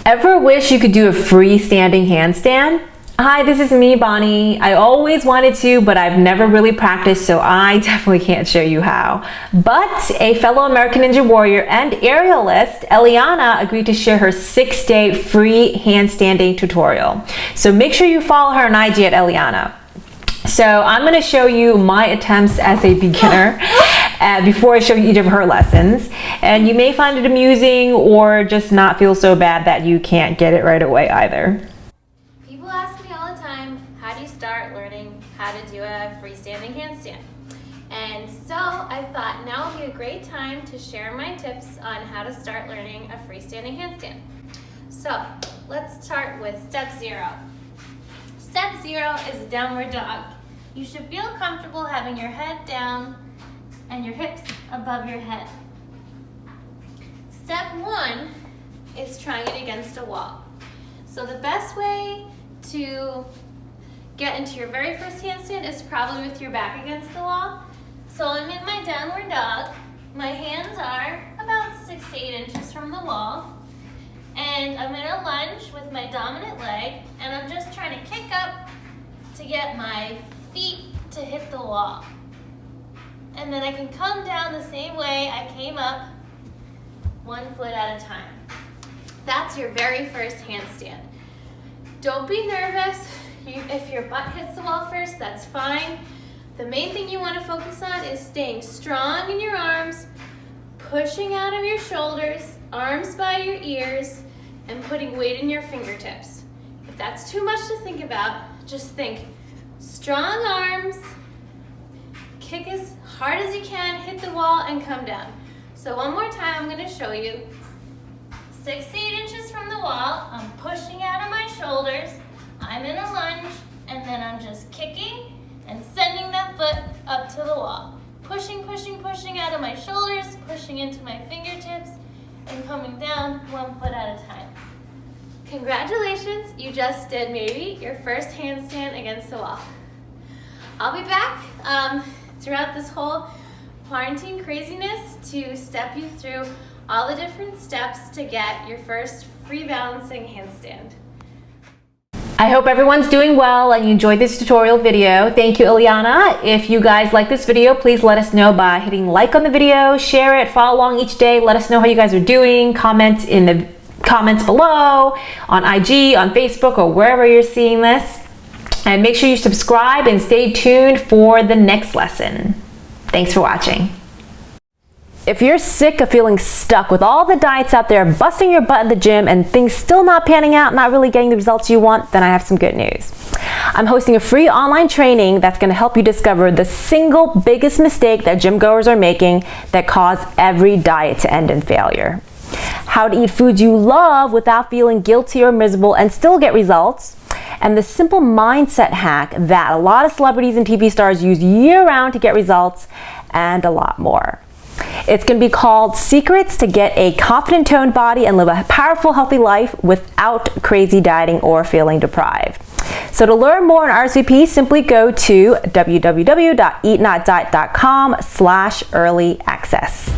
Ever wish you could do a freestanding handstand? Hi, this is me, Bonnie. I always wanted to, but I've never really practiced, so I definitely can't show you how. But a fellow American Ninja Warrior and aerialist, Eliannah, agreed to share her 6-day free handstanding tutorial. So make sure you follow her on IG at Eliannah. So I'm going to show you my attempts as a beginner before I show you each of her lessons. And you may find it amusing or just not feel so bad that you can't get it right away either. People ask me all the time, how do you start learning how to do a freestanding handstand? And so I thought now would be a great time to share my tips on how to start learning a freestanding handstand. So let's start with step 0. Step 0 is a downward dog. You should feel comfortable having your head down and your hips above your head. Step 1 is trying it against a wall. So the best way to get into your very first handstand is probably with your back against the wall. So I'm in my downward dog. My hands are about 6 to 8 inches from the wall. And I'm in a lunge with my dominant leg, and I'm just trying to kick up to get my feet to hit the wall. And then I can come down the same way I came up, 1 foot at a time. That's your very first handstand. Don't be nervous. If your butt hits the wall first, that's fine. The main thing you want to focus on is staying strong in your arms, pushing out of your shoulders, arms by your ears, and putting weight in your fingertips. If that's too much to think about, just think strong arms, kick as hard as you can, hit the wall, and come down. So one more time, I'm going to show you. 6 to 8 inches from the wall, I'm pushing out of my shoulders, I'm in a lunge, and then I'm just kicking and sending that foot up to the wall. Pushing, pushing, pushing out of my shoulders, pushing into my fingertips, and coming down 1 foot at a time. Congratulations, you just did maybe your first handstand against the wall. I'll be back throughout this whole quarantine craziness to step you through all the different steps to get your first free balancing handstand. I hope everyone's doing well and you enjoyed this tutorial video. Thank you, Eliannah. If you guys like this video, please let us know by hitting like on the video, share it, follow along each day, let us know how you guys are doing, comment in the comments below, on IG, on Facebook, or wherever you're seeing this. And make sure you subscribe and stay tuned for the next lesson. Thanks for watching. If you're sick of feeling stuck with all the diets out there, busting your butt in the gym, and things still not panning out, not really getting the results you want, then I have some good news. I'm hosting a free online training that's going to help you discover the single biggest mistake that gym goers are making that cause every diet to end in failure. How to eat foods you love without feeling guilty or miserable and still get results. And the simple mindset hack that a lot of celebrities and TV stars use year-round to get results, and a lot more. It's going to be called Secrets to Get a Confident Toned Body and Live a Powerful, Healthy Life Without Crazy Dieting or Feeling Deprived. So to learn more on RSVP, simply go to www.eatnotdiet.com/early access.